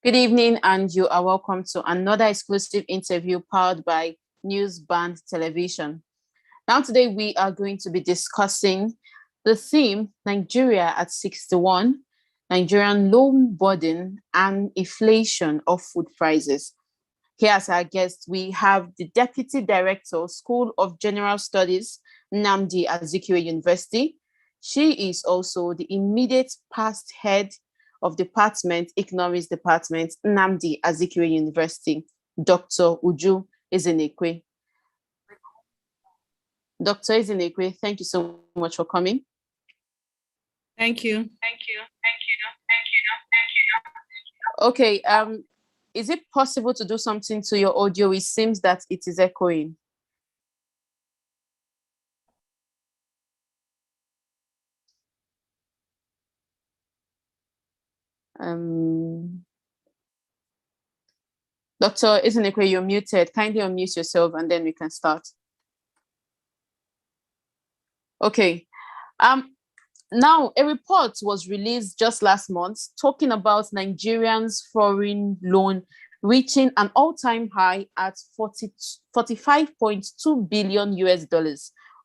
Good evening, and you are welcome to another exclusive interview powered by News.Band Television. Now, today we are going to be discussing the theme Nigeria at 61, Nigerian loan burden and inflation of food prices. Here as our guest, we have the Deputy Director, School of General Studies, Nnamdi Azikiwe University. She is also the immediate past head of Department, Economics Department, Nnamdi Azikiwe University, Dr. Uju Ezenekwe. Dr. Ezenekwe, thank you so much for coming. Thank you. Okay, is it possible to do something to your audio? It seems that it is echoing. Dr. Ezenekwe, you're muted. Kindly unmute yourself and then we can start. Okay. Now, a report was released just last month talking about Nigerians' foreign loan reaching an all-time high at $45.2 billion US.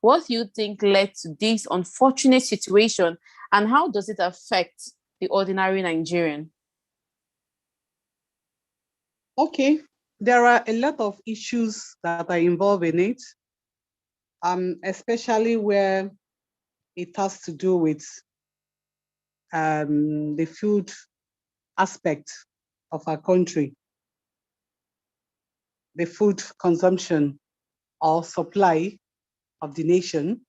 What do you think led to this unfortunate situation, and how does it affect the ordinary Nigerian? Okay, there are a lot of issues that are involved in it, especially where it has to do with the food aspect of our country, the food consumption or supply of the nation.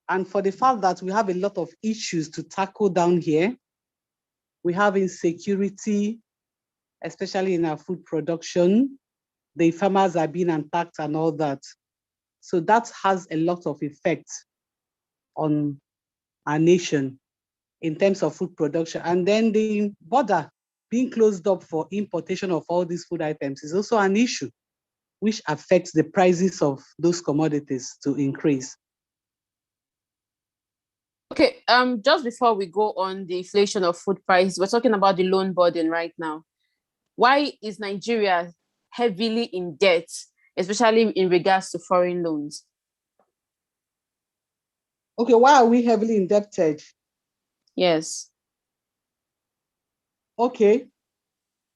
And for the fact that we have a lot of issues to tackle down here, we have insecurity, especially in our food production. The farmers are being attacked and all that. So that has a lot of effect on our nation in terms of food production. And then the border being closed up for importation of all these food items is also an issue, which affects the prices of those commodities to increase. Okay, just before we go on the inflation of food prices, we're talking about the loan burden right now. Why is Nigeria heavily in debt, especially in regards to foreign loans? Okay, why are we heavily indebted? Yes. Okay.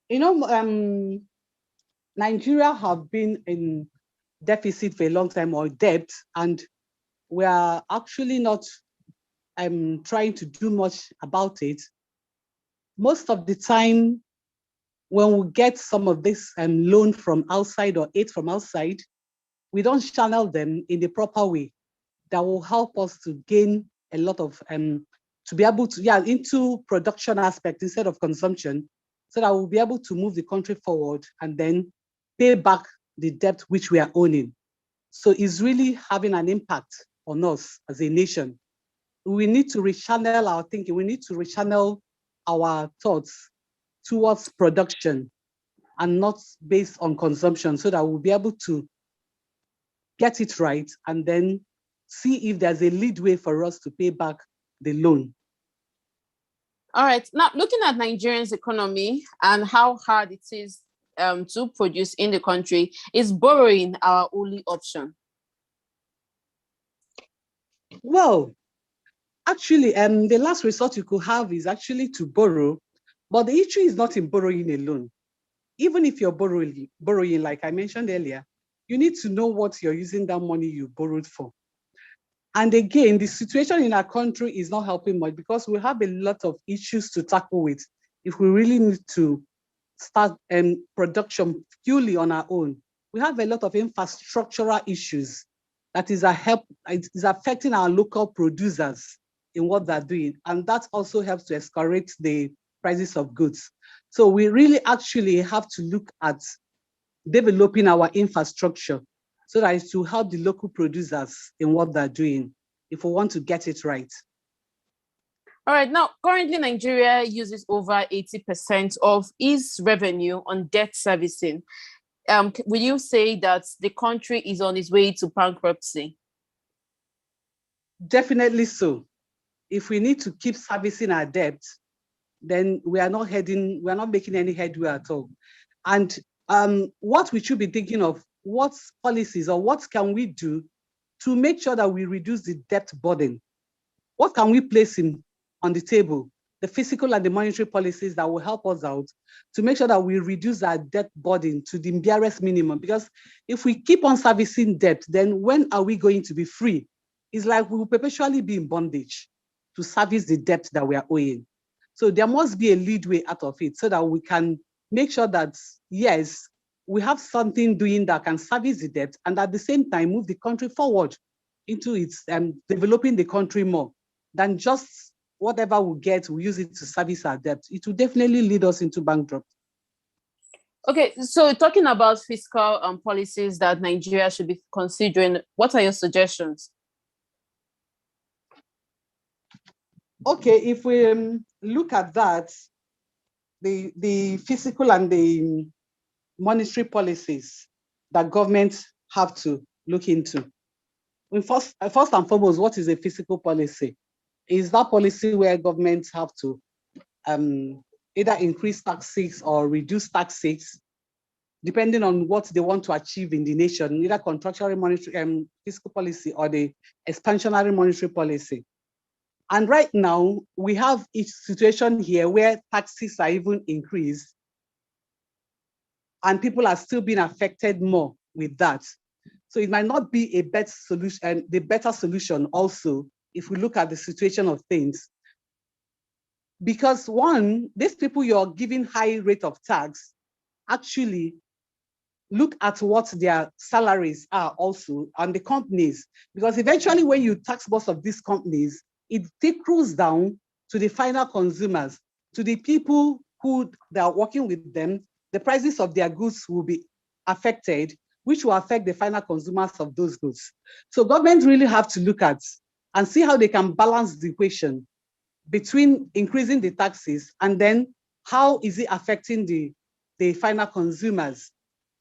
You know, Nigeria have been in deficit for a long time, or debt, and we are actually not trying to do much about it. Most of the time, when we get some of this loan from outside or aid from outside, we don't channel them in the proper way that will help us to gain a lot of, to be able to, into production aspect instead of consumption, so that we'll be able to move the country forward and then pay back the debt which we are owning. So it's really having an impact on us as a nation. We need to rechannel our thinking. We need to rechannel our thoughts towards production and not based on consumption, so that we'll be able to get it right and then see if there's a leadway for us to pay back the loan. All right. Now, looking at Nigerians' economy and how hard it is to produce in the country, is borrowing our only option? Well, actually, the last resort you could have is actually to borrow, but the issue is not in borrowing alone. Even if you're borrowing, like I mentioned earlier, you need to know what you're using that money you borrowed for. And again, the situation in our country is not helping much, because we have a lot of issues to tackle with if we really need to start production purely on our own. We have a lot of infrastructural issues that is affecting our local producers in what they're doing. And that also helps to escalate the prices of goods. So we really actually have to look at developing our infrastructure so that it's to help the local producers in what they're doing, if we want to get it right. All right. Now, currently, Nigeria uses over 80% of its revenue on debt servicing. Will you say that the country is on its way to bankruptcy? Definitely so. If we need to keep servicing our debt, then we are not making any headway at all. And what we should be thinking of, what policies or what can we do to make sure that we reduce the debt burden? What can we place on the table? The fiscal and the monetary policies that will help us out to make sure that we reduce our debt burden to the barest minimum. Because if we keep on servicing debt, then when are we going to be free? It's like we will perpetually be in bondage to service the debt that we are owing. So there must be a leadway out of it so that we can make sure that, yes, we have something doing that can service the debt and at the same time move the country forward into its developing the country more than just whatever we get, we use it to service our debt. It will definitely lead us into bankruptcy. Okay, so talking about fiscal policies that Nigeria should be considering, what are your suggestions? Okay, if we look at that, the fiscal and the monetary policies that governments have to look into. First and foremost, what is a fiscal policy? Is that policy where governments have to either increase taxes or reduce taxes, depending on what they want to achieve in the nation, either contractual monetary fiscal policy or the expansionary monetary policy. And right now, we have a situation here where taxes are even increased and people are still being affected more with that. So it might not be a better solution, the better solution also, if we look at the situation of things. Because one, these people you're giving high rate of tax, actually look at what their salaries are also, and the companies. Because eventually when you tax most of these companies, it trickles down to the final consumers, to the people who they are working with them. The prices of their goods will be affected, which will affect the final consumers of those goods. So government really have to look at and see how they can balance the equation between increasing the taxes and then how is it affecting the final consumers.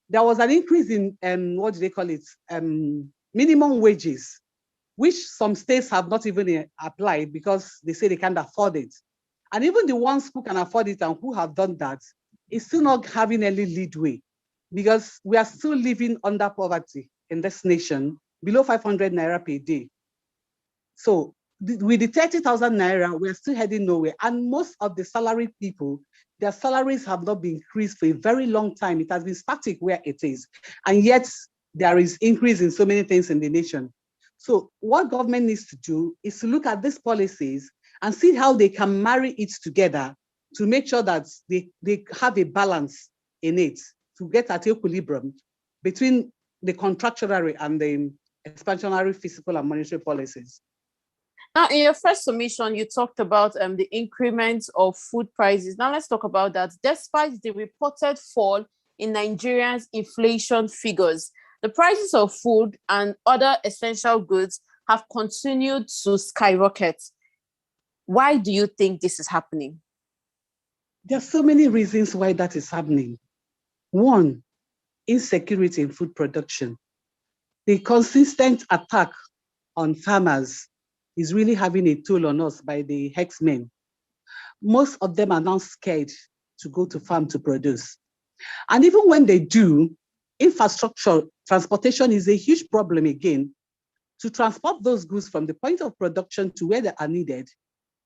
There was an increase in, what do they call it, minimum wages, which some states have not even applied because they say they can't afford it. And even the ones who can afford it and who have done that is still not having any leadway because we are still living under poverty in this nation, below 500 naira per day. So with the 30,000 naira, we're still heading nowhere. And most of the salaried people, their salaries have not been increased for a very long time. It has been static where it is. And yet there is increase in so many things in the nation. So what government needs to do is to look at these policies and see how they can marry it together to make sure that they have a balance in it to get at equilibrium between the contractionary and the expansionary fiscal and monetary policies. Now, in your first submission, you talked about the increment of food prices. Now, let's talk about that. Despite the reported fall in Nigeria's inflation figures, the prices of food and other essential goods have continued to skyrocket. Why do you think this is happening? There are so many reasons why that is happening. One, insecurity in food production. The consistent attack on farmers is really having a toll on us by the herdsmen. Most of them are now scared to go to farm to produce. And even when they do, infrastructure, transportation is a huge problem again. To transport those goods from the point of production to where they are needed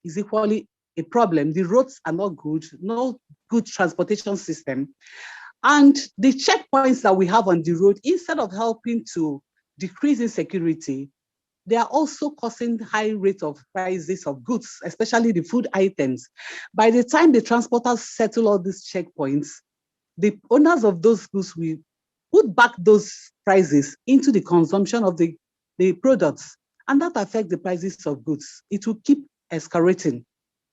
is equally a problem. The roads are not good, no good transportation system. And the checkpoints that we have on the road, instead of helping to decrease insecurity, they are also causing high rate of prices of goods, especially the food items. By the time the transporters settle all these checkpoints, the owners of those goods will put back those prices into the consumption of the products, and that affects the prices of goods. It will keep escalating,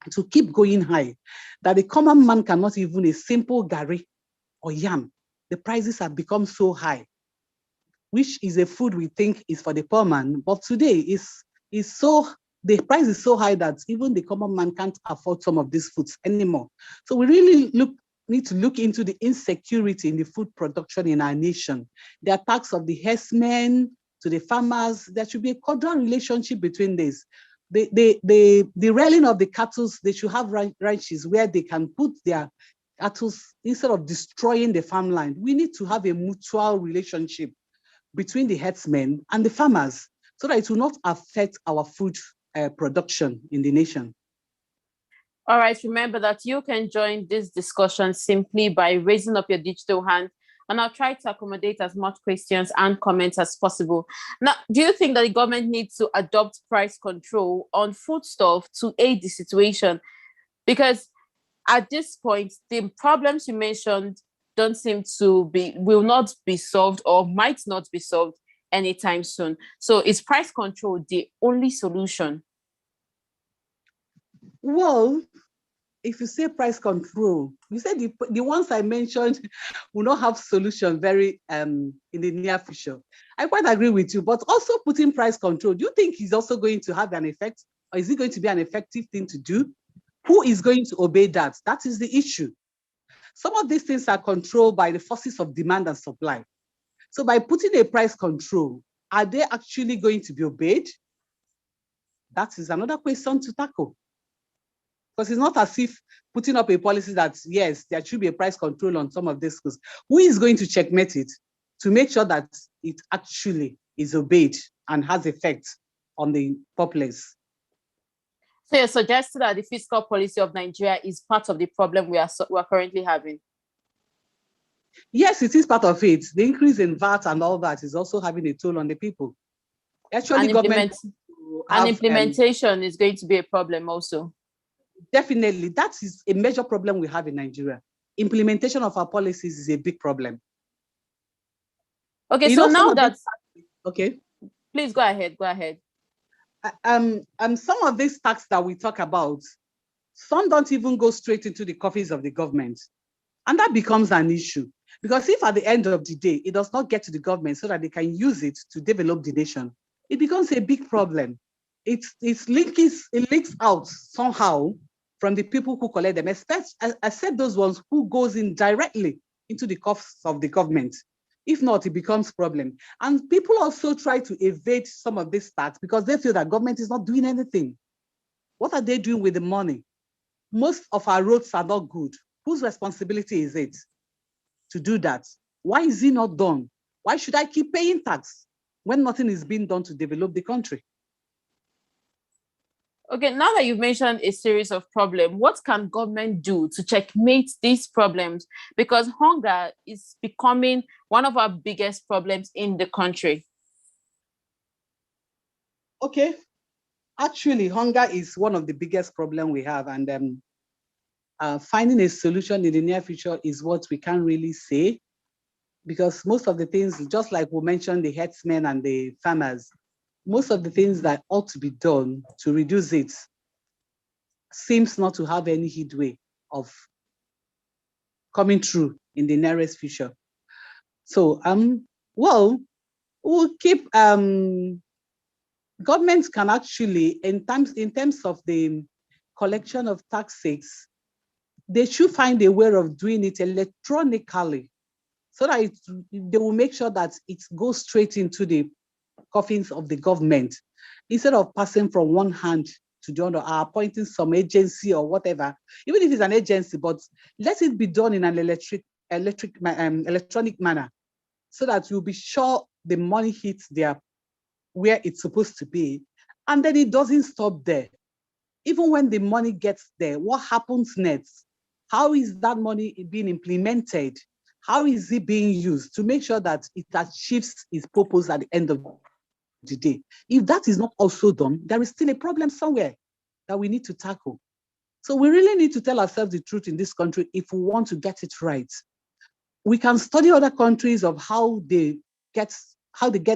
it will keep going high, that the common man cannot even a simple gari or yam. The prices have become so high, which is a food we think is for the poor man, but today the price is so high that even the common man can't afford some of these foods anymore. So we really need to look into the insecurity in the food production in our nation. The attacks of the herdsmen to the farmers, there should be a cordial relationship between this. the rearing of the cattle, they should have ranches where they can put their cattle instead of destroying the farmland. We need to have a mutual relationship between the herdsmen and the farmers so that it will not affect our food production in the nation. All right, remember that you can join this discussion simply by raising up your digital hand, and I'll try to accommodate as much questions and comments as possible. Now, do you think that the government needs to adopt price control on foodstuff to aid the situation? Because at this point, the problems you mentioned don't seem to will not be solved or might not be solved anytime soon. So is price control the only solution? Well, if you say price control, you said the ones I mentioned will not have solution very in the near future. I quite agree with you, but also putting price control, do you think is also going to have an effect, or is it going to be an effective thing to do? Who is going to obey that? That is the issue. Some of these things are controlled by the forces of demand and supply. So by putting a price control, are they actually going to be obeyed? That is another question to tackle. Because it's not as if putting up a policy that, yes, there should be a price control on some of these schools. Who is going to checkmate it to make sure that it actually is obeyed and has effect on the populace? So you're suggesting that the fiscal policy of Nigeria is part of the problem we are currently having? Yes, it is part of it. The increase in VAT and all that is also having a toll on the people. Actually, implementation is going to be a problem also. Definitely, that is a major problem we have in Nigeria. Implementation of our policies is a big problem. Okay, so now that... Okay. Please go ahead. Some of these tax that we talk about, some don't even go straight into the coffers of the government. And that becomes an issue. Because if at the end of the day, it does not get to the government so that they can use it to develop the nation, it becomes a big problem. It leaks out somehow from the people who collect them, especially, I said those ones who goes in directly into the coffers of the government. If not, it becomes a problem. And people also try to evade some of this tax because they feel that government is not doing anything. What are they doing with the money? Most of our roads are not good. Whose responsibility is it to do that? Why is it not done? Why should I keep paying tax when nothing is being done to develop the country? Okay, now that you've mentioned a series of problems, what can government do to checkmate these problems? Because hunger is becoming one of our biggest problems in the country. Okay, actually, hunger is one of the biggest problems we have, and finding a solution in the near future is what we can't really say, because most of the things, just like we mentioned, the herdsmen and the farmers, most of the things that ought to be done to reduce it seems not to have any headway of coming true in the nearest future. So, well, we'll keep, governments can actually, in terms of the collection of taxes, they should find a way of doing it electronically so that they will make sure that it goes straight into the coffins of the government instead of passing from one hand to the other, or appointing some agency or whatever, even if it's an agency, but let it be done in an electronic manner so that you'll be sure the money hits there where it's supposed to be. And then it doesn't stop there. Even when the money gets there, what happens next? How is that money being implemented? How is it being used to make sure that it achieves its purpose at the end of the day? If that is not also done, there is still a problem somewhere that we need to tackle. So we really need to tell ourselves the truth in this country if we want to get it right. We can study other countries of how they get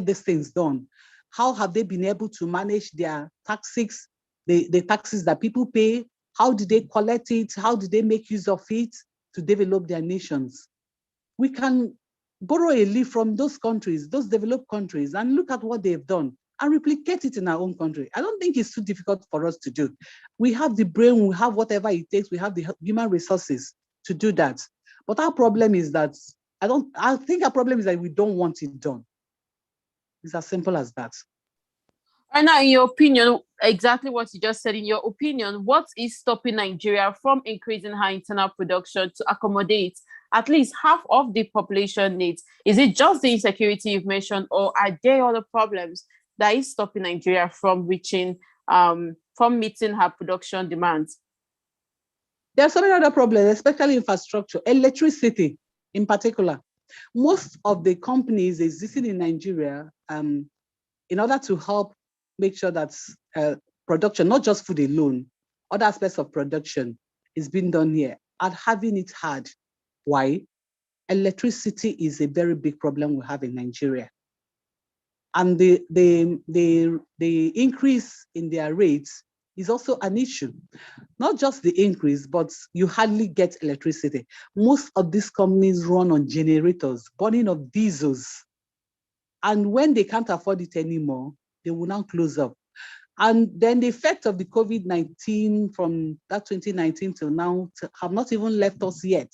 these things done. How have they been able to manage their taxes, the taxes that people pay? How do they collect it? How do they make use of it to develop their nations? We can borrow a leaf from those countries, those developed countries, and look at what they've done and replicate it in our own country. I don't think it's too difficult for us to do. We have the brain, we have whatever it takes, we have the human resources to do that. But our problem is that, I think our problem is that we don't want it done. It's as simple as that. Right now, in your opinion, exactly what you just said, in your opinion, what is stopping Nigeria from increasing her internal production to accommodate at least half of the population needs? Is it just the insecurity you've mentioned, or are there other problems that is stopping Nigeria from from meeting her production demands? There are so many other problems, especially infrastructure, electricity in particular. Most of the companies existing in Nigeria, in order to help make sure that production, not just food alone, other aspects of production is being done here, are having it hard. Why? Electricity is a very big problem we have in Nigeria. And the increase in their rates is also an issue. Not just the increase, but you hardly get electricity. Most of these companies run on generators, burning of diesels. And when they can't afford it anymore, they will now close up. And then the effect of the COVID-19 from that 2019 till now have not even left us yet.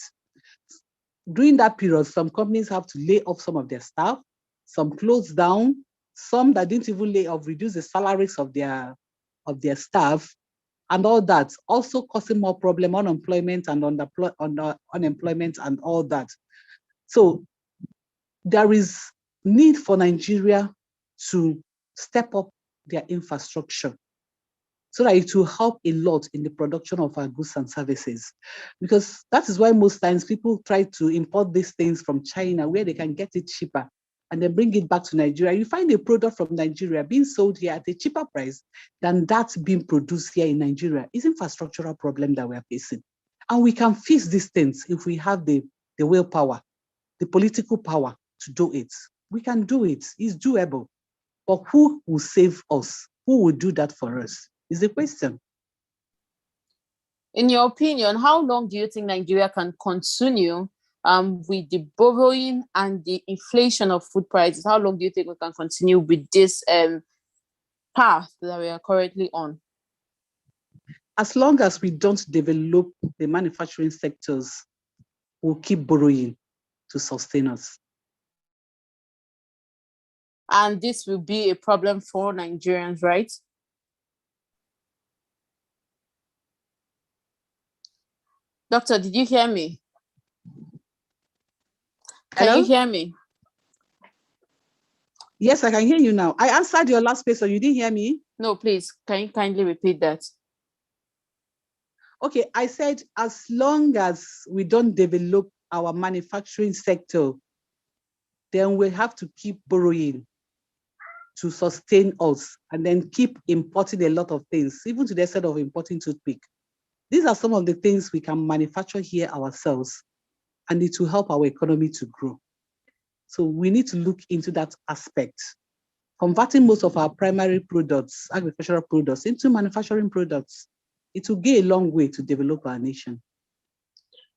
During that period, some companies have to lay off some of their staff, some close down, some that didn't even lay off, reduce the salaries of their staff, and all that, also causing more problem, unemployment and unemployment and all that. So there is need for Nigeria to step up their infrastructure so that it will help a lot in the production of our goods and services. Because that is why most times people try to import these things from China where they can get it cheaper and then bring it back to Nigeria. You find a product from Nigeria being sold here at a cheaper price than that being produced here in Nigeria. It's an infrastructural problem that we're facing. And we can fix these things if we have the willpower, the political power to do it. We can do it. It's doable. But who will save us? Who will do that for us? Is the question. In your opinion, how long do you think Nigeria can continue with the borrowing and the inflation of food prices? How long do you think we can continue with this path that we are currently on? As long as we don't develop the manufacturing sectors, we'll keep borrowing to sustain us. And this will be a problem for Nigerians, right? Doctor, did you hear me? Can you hear me? Yes, I can hear you now. I answered your last question. You didn't hear me? No, please. Can you kindly repeat that? Okay, I said as long as we don't develop our manufacturing sector, then we have to keep borrowing to sustain us and then keep importing a lot of things, even to the extent of importing toothpick. These are some of the things we can manufacture here ourselves, and it will help our economy to grow. So we need to look into that aspect, converting most of our primary products, agricultural products, into manufacturing products. It will go a long way to develop our nation.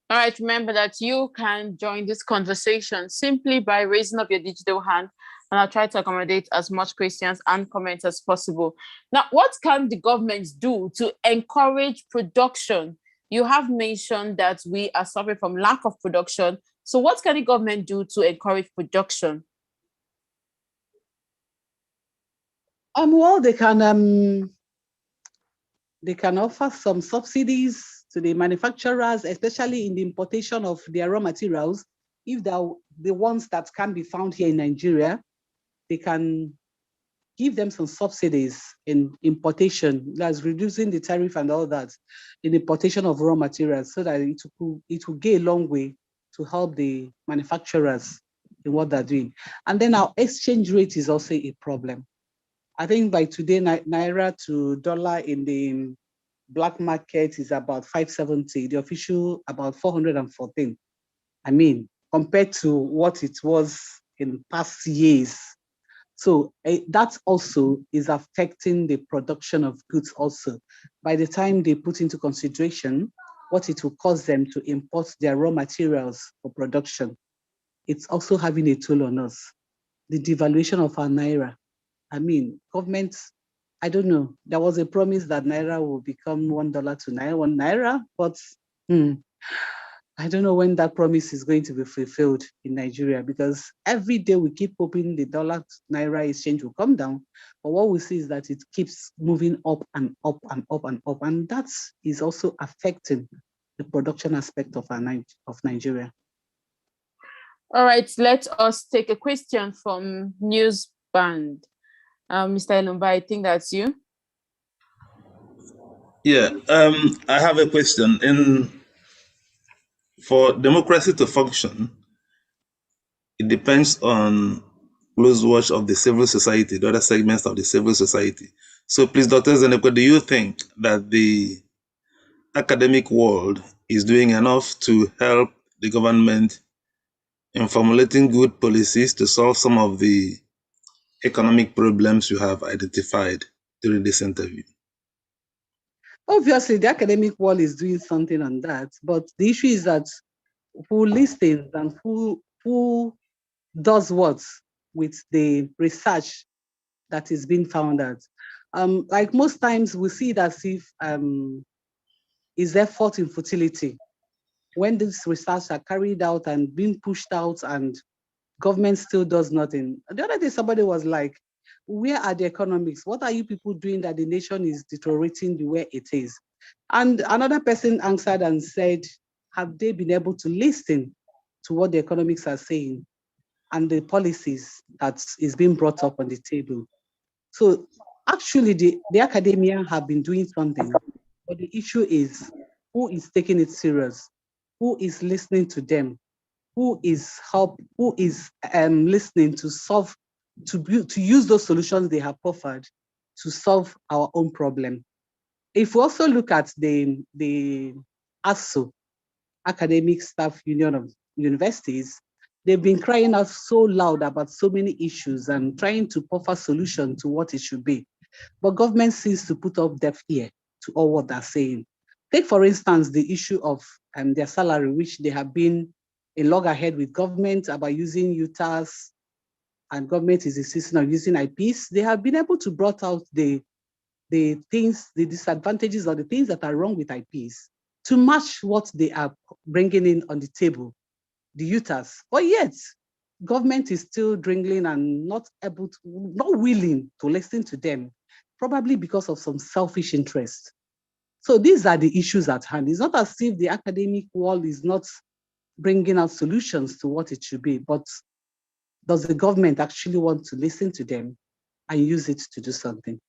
All right, remember that you can join this conversation simply by raising up your digital hand, and I'll try to accommodate as much questions and comments as possible. Now, what can the government do to encourage production? You have mentioned that we are suffering from lack of production. So what can the government do to encourage production? Well, they can offer some subsidies to the manufacturers, especially in the importation of their raw materials. If they're the ones that can be found here in Nigeria, they can give them some subsidies in importation, that's reducing the tariff and all that, in importation of raw materials, so that it will go a long way to help the manufacturers in what they're doing. And then our exchange rate is also a problem. I think by today, Naira to dollar in the black market is about 570, the official about 414. I mean, compared to what it was in past years. So that also is affecting the production of goods also. By the time they put into consideration what it will cost them to import their raw materials for production, it's also having a toll on us. The devaluation of our Naira. I mean, government, I don't know. There was a promise that Naira will become $1 to Naira, 1 Naira, but I don't know when that promise is going to be fulfilled in Nigeria, because every day we keep hoping the dollar naira exchange will come down. But what we see is that it keeps moving up and up and up and up. And that is also affecting the production aspect of Nigeria. All right, let us take a question from News.Band. Mr. Elumba, I think that's you. Yeah, I have a question. For democracy to function, it depends on close watch of the civil society, the other segments of the civil society. So please, Dr. Zeneko, do you think that the academic world is doing enough to help the government in formulating good policies to solve some of the economic problems you have identified during this interview? Obviously, the academic world is doing something on that, but the issue is that who listens and who does what with the research that is being found out. Like most times we see it as if is effort in futility when these research are carried out and being pushed out and government still does nothing. The other day somebody was like, where are the economics? What are you people doing that the nation is deteriorating the way it is? And another person answered and said, have they been able to listen to what the economics are saying and the policies that is being brought up on the table? So actually the academia have been doing something, but the issue is who is taking it serious, who is listening to them, who is listening to solve, to use those solutions they have offered to solve our own problem. If we also look at the ASU, Academic Staff Union of Universities, they've been crying out so loud about so many issues and trying to offer solution to what it should be. But government seems to put up deaf ear to all what they're saying. Take, for instance, the issue of their salary, which they have been a loggerhead with government about using UTAS, and government is insisting on using IPs. They have been able to brought out the things, the disadvantages or the things that are wrong with IPs to match what they are bringing in on the table, the UTAS. But yet, government is still dwindling and not willing to listen to them, probably because of some selfish interest. So these are the issues at hand. It's not as if the academic world is not bringing out solutions to what it should be, but does the government actually want to listen to them and use it to do something?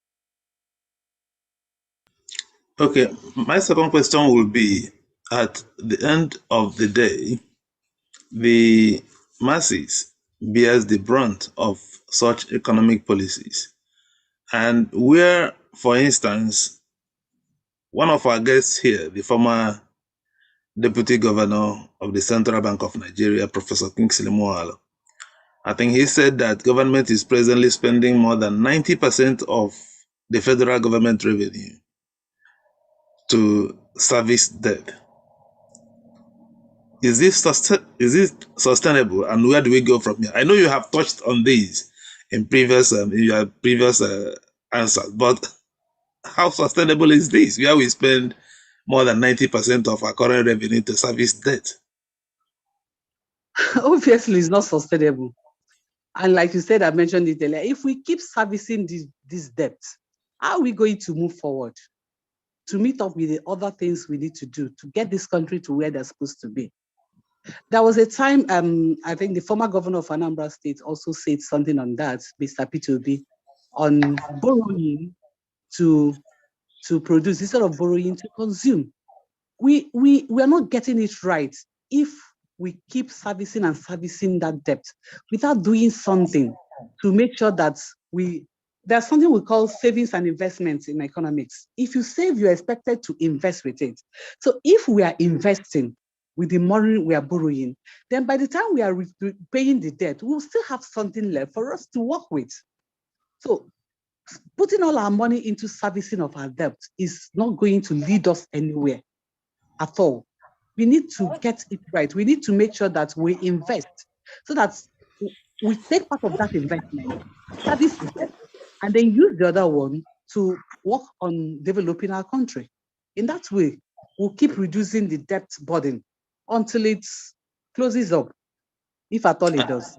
Okay, my second question will be, at the end of the day, the masses bears the brunt of such economic policies. And where, for instance, one of our guests here, the former Deputy Governor of the Central Bank of Nigeria, Professor Kingsley Moghalu, I think he said that government is presently spending more than 90% of the federal government revenue to service debt. Is this sustainable, and where do we go from here? I know you have touched on these in your previous answers, but how sustainable is this, where we spend more than 90% of our current revenue to service debt? Obviously, it's not sustainable. And like you said, I mentioned it earlier, if we keep servicing this debt, how are we going to move forward to meet up with the other things we need to do to get this country to where they're supposed to be? There was a time, I think the former governor of Anambra State also said something on that, Mr. P2B, on borrowing to produce instead of borrowing to consume. We are not getting it right if we keep servicing and servicing that debt without doing something to make sure that there's something we call savings and investments in economics. If you save, you're expected to invest with it. So if we are investing with the money we are borrowing, then by the time we are paying the debt, we'll still have something left for us to work with. So putting all our money into servicing of our debt is not going to lead us anywhere at all. We need to get it right. We need to make sure that we invest so that we take part of that investment, service the debt, and then use the other one to work on developing our country. In that way, we'll keep reducing the debt burden until it closes up, if at all it does.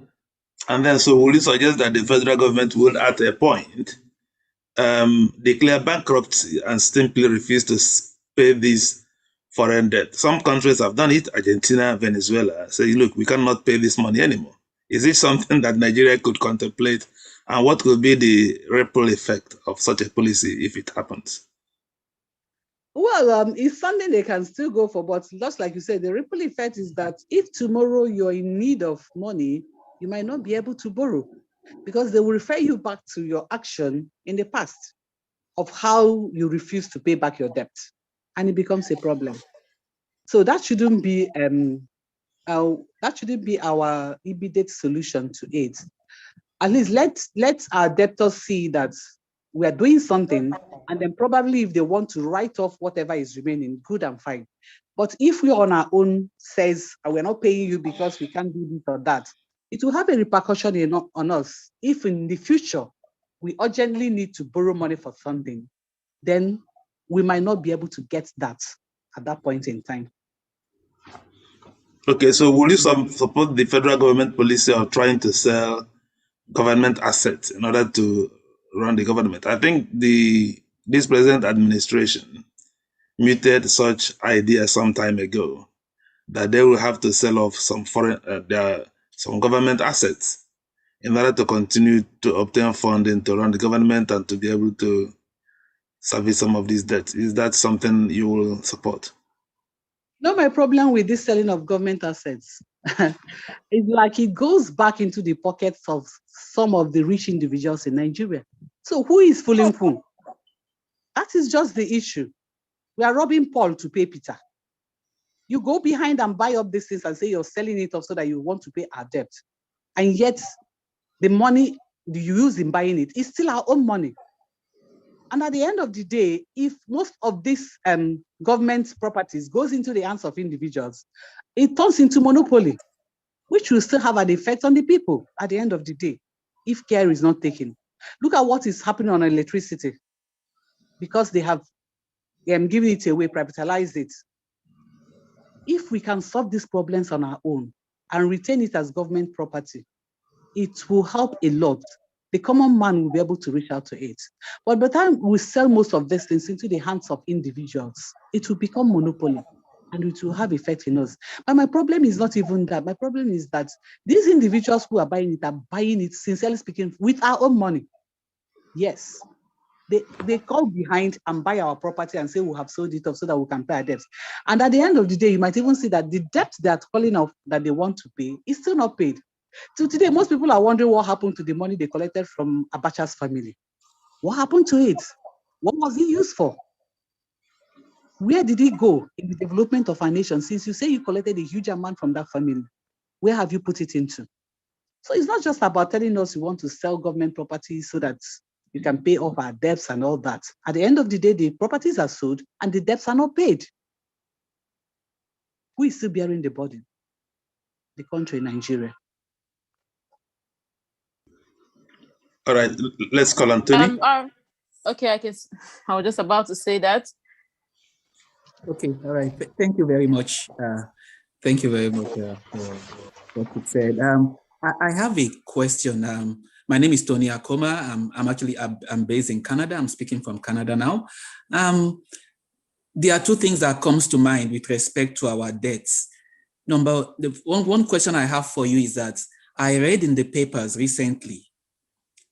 And then, so will you suggest that the federal government will, at a point, declare bankruptcy and simply refuse to pay this foreign debt? Some countries have done it, Argentina, Venezuela, say, look, we cannot pay this money anymore. Is it something that Nigeria could contemplate? And what could be the ripple effect of such a policy if it happens? Well, it's something they can still go for, but just like you said, the ripple effect is that if tomorrow you're in need of money, you might not be able to borrow because they will refer you back to your action in the past of how you refuse to pay back your debt, and it becomes a problem. So that shouldn't be our immediate solution to it. At least let our debtors see that we are doing something, and then probably if they want to write off whatever is remaining, good and fine. But if we on our own says we're not paying you because we can't do this or that, it will have a repercussion on us. If in the future we urgently need to borrow money for something, then we might not be able to get that at that point in time. Okay, so will you support the federal government policy of trying to sell government assets in order to run the government? I think this present administration muted such idea some time ago that they will have to sell off some some government assets in order to continue to obtain funding to run the government and to be able to service some of these debts. Is that something you will support? No, my problem with this selling of government assets is like it goes back into the pockets of some of the rich individuals in Nigeria. So who is fooling who? That is just the issue. We are robbing Paul to pay Peter. You go behind and buy up these things and say you're selling it off so that you want to pay our debt. And yet the money you use in buying it is still our own money. And at the end of the day, if most of these government properties goes into the hands of individuals, it turns into monopoly, which will still have an effect on the people at the end of the day, if care is not taken. Look at what is happening on electricity, because they have given it away, privatized it. If we can solve these problems on our own and retain it as government property, it will help a lot. The common man will be able to reach out to it. But by the time we sell most of these things into the hands of individuals, it will become monopoly and it will have effect in us. But my problem is not even that. My problem is that these individuals who are buying it, sincerely speaking, with our own money. Yes, they call behind and buy our property and say we have sold it off so that we can pay our debts. And at the end of the day, you might even see that the debt they're calling off that they want to pay is still not paid. So today, most people are wondering what happened to the money they collected from Abacha's family. What happened to it? What was it used for? Where did it go in the development of our nation? Since you say you collected a huge amount from that family, where have you put it into? So it's not just about telling us you want to sell government properties so that you can pay off our debts and all that. At the end of the day, the properties are sold and the debts are not paid. Who is still bearing the burden? The country, Nigeria. All right, let's call Anthony. Okay, I was just about to say that. Okay, all right. Thank you very much. Thank you very much for what you said. I have a question. My name is Tony Akoma. I'm based in Canada. I'm speaking from Canada now. There are two things that comes to mind with respect to our debts. One question I have for you is that I read in the papers recently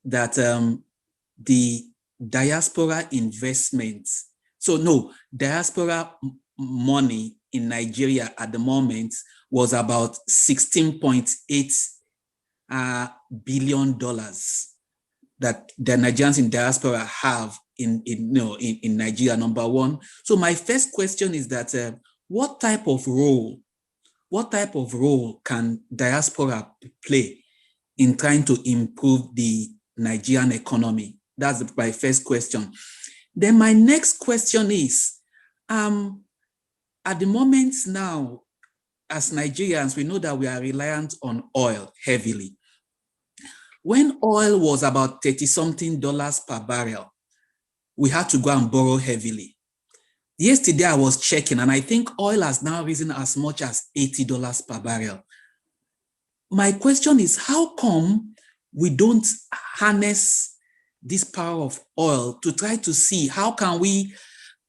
that the diaspora investments, diaspora money in Nigeria at the moment was about $16.8 billion that the Nigerians in diaspora have in Nigeria, number one. So my first question is that what type of role can diaspora play in trying to improve the Nigerian economy? That's my first question. Then my next question is, at the moment now, as Nigerians, we know that we are reliant on oil heavily. When oil was about $30-something per barrel, we had to go and borrow heavily. Yesterday I was checking, and I think oil has now risen as much as $80 per barrel. My question is, how come we don't harness this power of oil to try to see how can we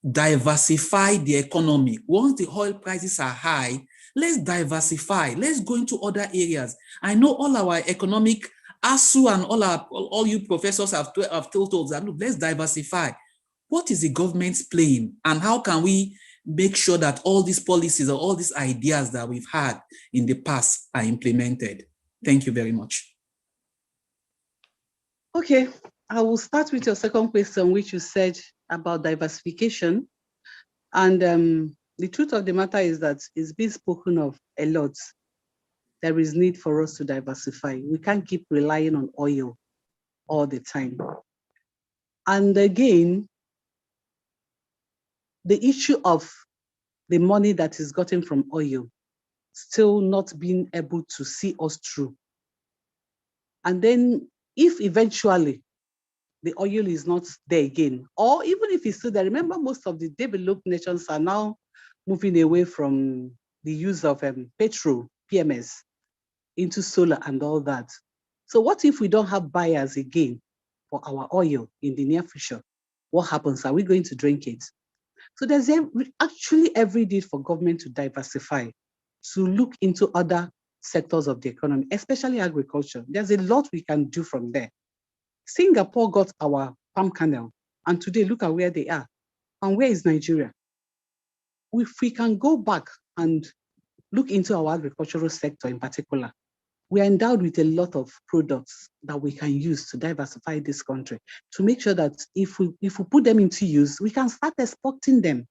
diversify the economy? Once the oil prices are high, let's diversify. Let's go into other areas. I know all our economic ASU and all you professors have told us that, look, let's diversify. What is the government playing, and how can we make sure that all these policies or all these ideas that we've had in the past are implemented? Thank you very much. Okay, I will start with your second question, which you said about diversification. And the truth of the matter is that it's been spoken of a lot. There is need for us to diversify. We can't keep relying on oil all the time. And again, the issue of the money that is gotten from oil still not being able to see us through. And then if eventually the oil is not there again, or even if it's still there, remember most of the developed nations are now moving away from the use of petrol, PMS, into solar and all that. So what if we don't have buyers again for our oil in the near future? What happens? Are we going to drink it? So there's actually every need for government to diversify, to look into other sectors of the economy, especially agriculture. There's a lot we can do from there. Singapore got our palm kernel, and today look at where they are. And where is Nigeria? If we can go back and look into our agricultural sector in particular, we are endowed with a lot of products that we can use to diversify this country, to make sure that if we put them into use, we can start exporting them.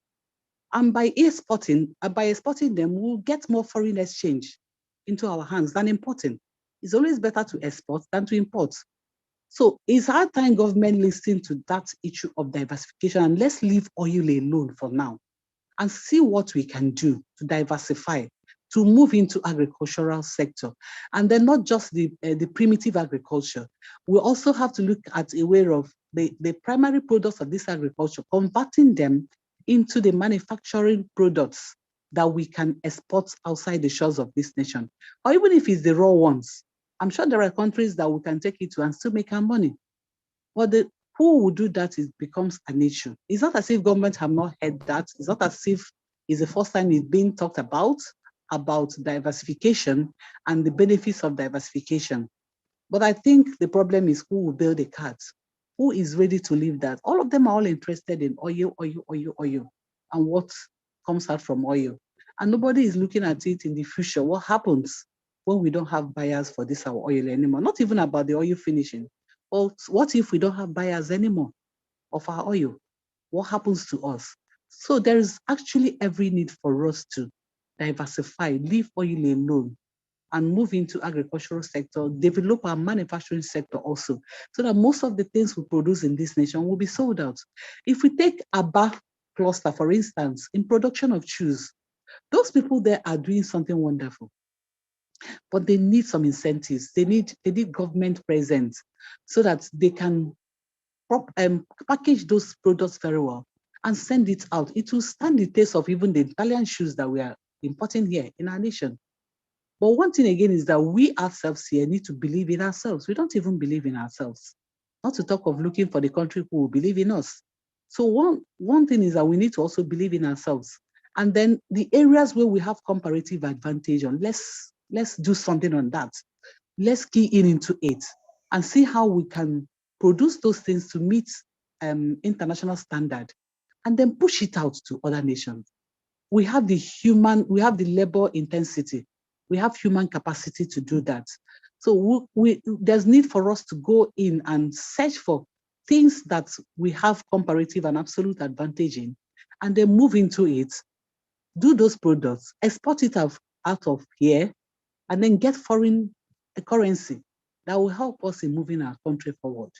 And by exporting them, we'll get more foreign exchange into our hands than importing. It's always better to export than to import. So it's our time government listening to that issue of diversification, and let's leave oil alone for now and see what we can do to diversify, to move into agricultural sector. And then not just the primitive agriculture. We also have to look at a way of the primary products of this agriculture, converting them into the manufacturing products that we can export outside the shores of this nation. Or even if it's the raw ones, I'm sure there are countries that we can take it to and still make our money. But who will do that becomes an issue. It's not as if government have not heard that. It's not as if it's the first time it's being talked about diversification and the benefits of diversification. But I think the problem is who will build the cards, who is ready to leave that. All of them are all interested in oil, and what comes out from oil. And nobody is looking at it in the future. What happens when we don't have buyers for this our oil anymore? Not even about the oil finishing. Well, what if we don't have buyers anymore of our oil? What happens to us? So there is actually every need for us to diversify, leave oil alone, and move into agricultural sector, develop our manufacturing sector also, so that most of the things we produce in this nation will be sold out. If we take Aba cluster, for instance, in production of shoes, those people there are doing something wonderful, but they need some incentives. They need government presence so that they can package those products very well and send it out. It will stand the test of even the Italian shoes that we are importing here in our nation. But one thing again is that we ourselves here need to believe in ourselves. We don't even believe in ourselves, not to talk of looking for the country who will believe in us. So one thing is that we need to also believe in ourselves. And then the areas where we have comparative advantage on, let's do something on that. Let's key into it and see how we can produce those things to meet international standard, and then push it out to other nations. We have the labor intensity, we have human capacity to do that. So there's need for us to go in and search for things that we have comparative and absolute advantage in, and then move into it, do those products, export it out of here, and then get foreign currency that will help us in moving our country forward.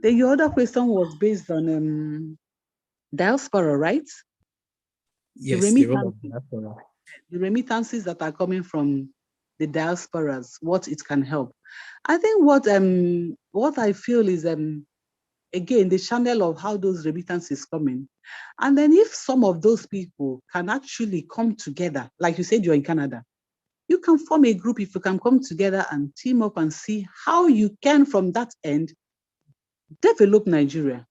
Then your other question was based on diaspora, right? Yes, the remittances that are coming from the diasporas, what it can help. I think what I feel is a again, the channel of how those remittances come in. And then if some of those people can actually come together, like you said, you're in Canada, you can form a group if you can come together and team up and see how you can, from that end, develop Nigeria.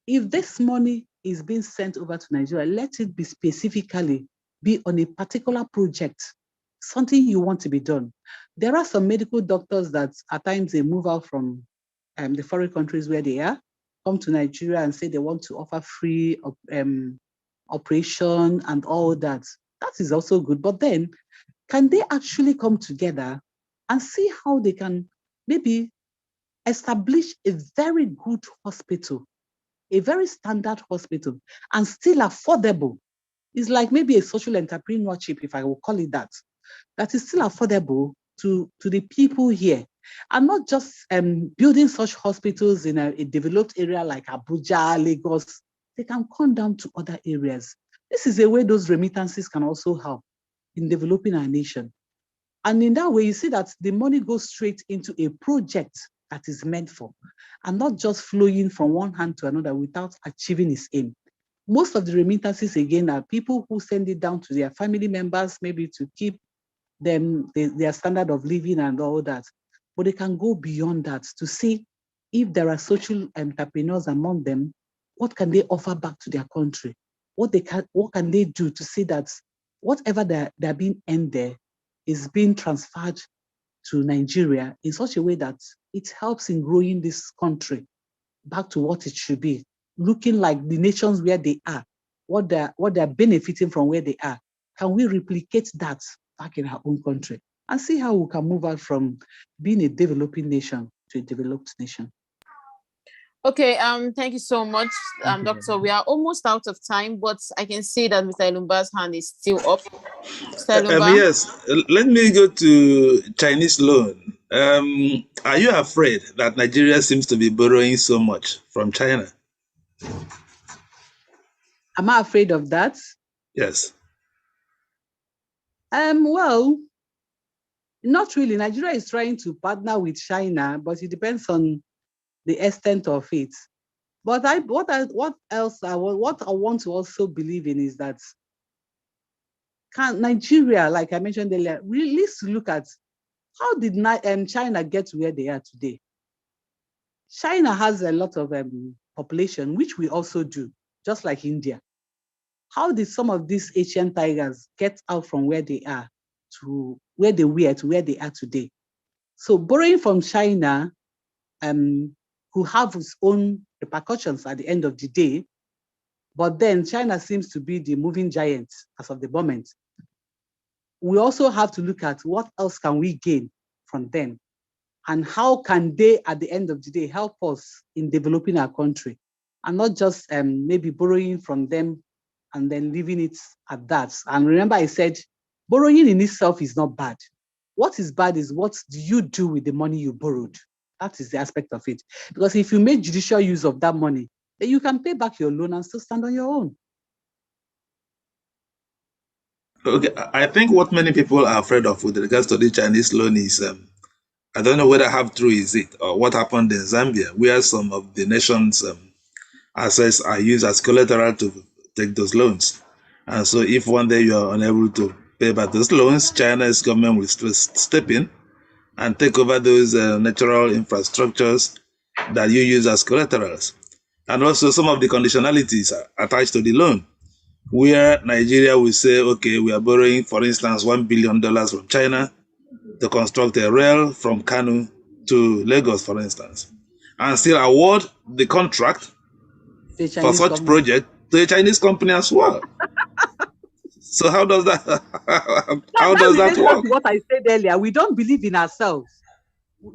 If this money is being sent over to Nigeria, let it be specifically be on a particular project, something you want to be done. There are some medical doctors that at times they move out from the foreign countries where they are, come to Nigeria and say they want to offer free operation and all that. That is also good. But then, can they actually come together and see how they can maybe establish a very good hospital, a very standard hospital, and still affordable? It's like maybe a social entrepreneurship, if I will call it that, that is still affordable to the people here. And not just building such hospitals in a developed area like Abuja, Lagos. They can come down to other areas. This is a way those remittances can also help in developing our nation. And in that way, you see that the money goes straight into a project that is meant for, and not just flowing from one hand to another without achieving its aim. Most of the remittances, again, are people who send it down to their family members, maybe to keep them their standard of living and all that. But they can go beyond that to see if there are social entrepreneurs among them, what can they offer back to their country? What can they do to see that whatever they're being earned there is being transferred to Nigeria in such a way that it helps in growing this country back to what it should be, looking like the nations where they are, what they're benefiting from where they are. Can we replicate that back in our own country and see how we can move out from being a developing nation to a developed nation? Okay, thank you so much, Doctor. We are almost out of time, but I can see that Mr. Elumba's hand is still up. Mr. Elumba? Yes, let me go to Chinese loan. Are you afraid that Nigeria seems to be borrowing so much from China? Am I afraid of that? Yes. Well, not really. Nigeria is trying to partner with China, but it depends on the extent of it. But what I want to also believe in is that Nigeria, like I mentioned earlier, really needs to look at how did China get to where they are today. China has a lot of population, which we also do, just like India. How did some of these Asian tigers get out from where they are to where they were to where they are today? So borrowing from China, who have its own repercussions at the end of the day, but then China seems to be the moving giant as of the moment. We also have to look at what else can we gain from them, and how can they, at the end of the day, help us in developing our country, and not just maybe borrowing from them and then leaving it at that. And remember, I said, borrowing in itself is not bad. What is bad is what do you do with the money you borrowed? That is the aspect of it. Because if you make judicial use of that money, then you can pay back your loan and still stand on your own. Okay, I think what many people are afraid of with regards to the Chinese loan is, I don't know whether how true is it or what happened in Zambia, where some of the nation's assets are used as collateral to take those loans. And so if one day you are unable to pay back those loans, China's government will step in and take over those natural infrastructures that you use as collaterals. And also some of the conditionalities are attached to the loan, where Nigeria will say, okay, we are borrowing, for instance, $1 billion from China to construct a rail from Kano to Lagos, for instance, and still award the contract for such project to a Chinese company as well. So how does that work? What I said earlier, we don't believe in ourselves.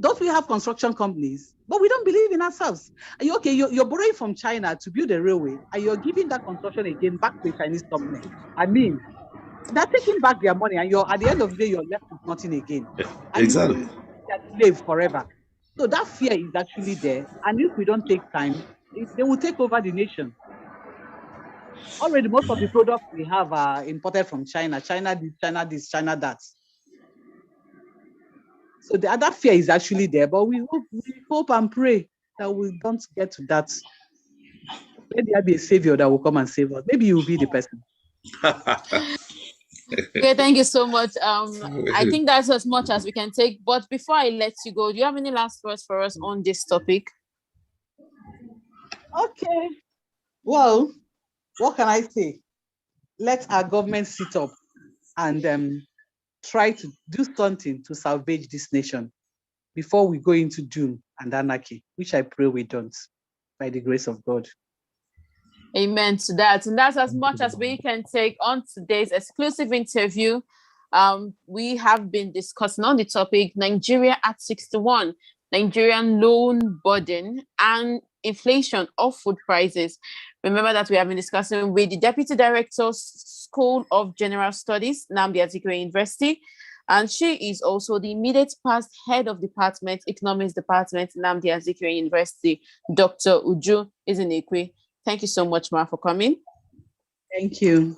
Don't we have construction companies? But we don't believe in ourselves. Okay, you're borrowing from China to build a railway, and you're giving that construction again back to a Chinese company. I mean, they're taking back their money, and at the end of the day, you're left with nothing again. Exactly. And you're slave forever. So that fear is actually there. And if we don't take time, they will take over the nation. Already, most of the products we have are imported from China. China this, China that. So the other fear is actually there, but we hope and pray that we don't get to that. Let there be a savior that will come and save us. Maybe you will be the person. Okay, thank you so much. I think that's as much as we can take. But before I let you go, do you have any last words for us on this topic? Okay. Well, what can I say? Let our government sit up and try to do something to salvage this nation before we go into doom and anarchy, which I pray we don't, by the grace of God. Amen to that. And that's as much as we can take on today's exclusive interview. We have been discussing on the topic Nigeria at 61, Nigerian loan burden and inflation of food prices. Remember that we have been discussing with the Deputy Director, School of General Studies, Nnamdi Azikiwe University, and she is also the immediate past head of department, Economics Department, Nnamdi Azikiwe University, Dr. Uju Izinekwe. Thank you so much, Ma, for coming. Thank you.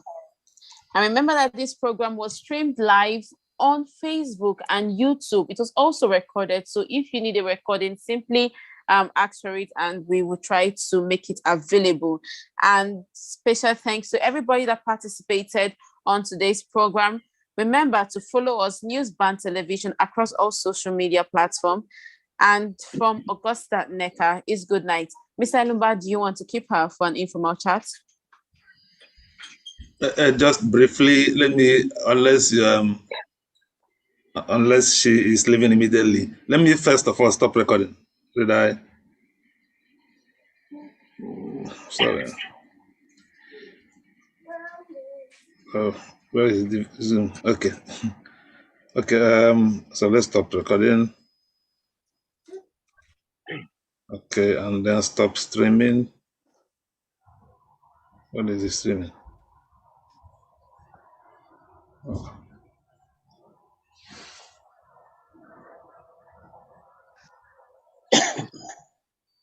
And remember that this program was streamed live on Facebook and YouTube. It was also recorded. So if you need a recording, simply ask for it and we will try to make it available. And special thanks to everybody that participated on today's program. Remember to follow us, News.Band Television, across all social media platforms. And from Augusta Neka is good night. Mr. Elumba, do you want to keep her for an informal chat? Just briefly, let me, unless she is leaving immediately, let me first of all stop recording. Did I? Sorry. Oh, where is the Zoom? Okay. Okay, so let's stop recording. Okay, and then stop streaming. What is the streaming? Oh.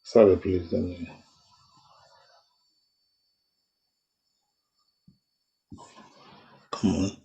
Sorry, please. Come on.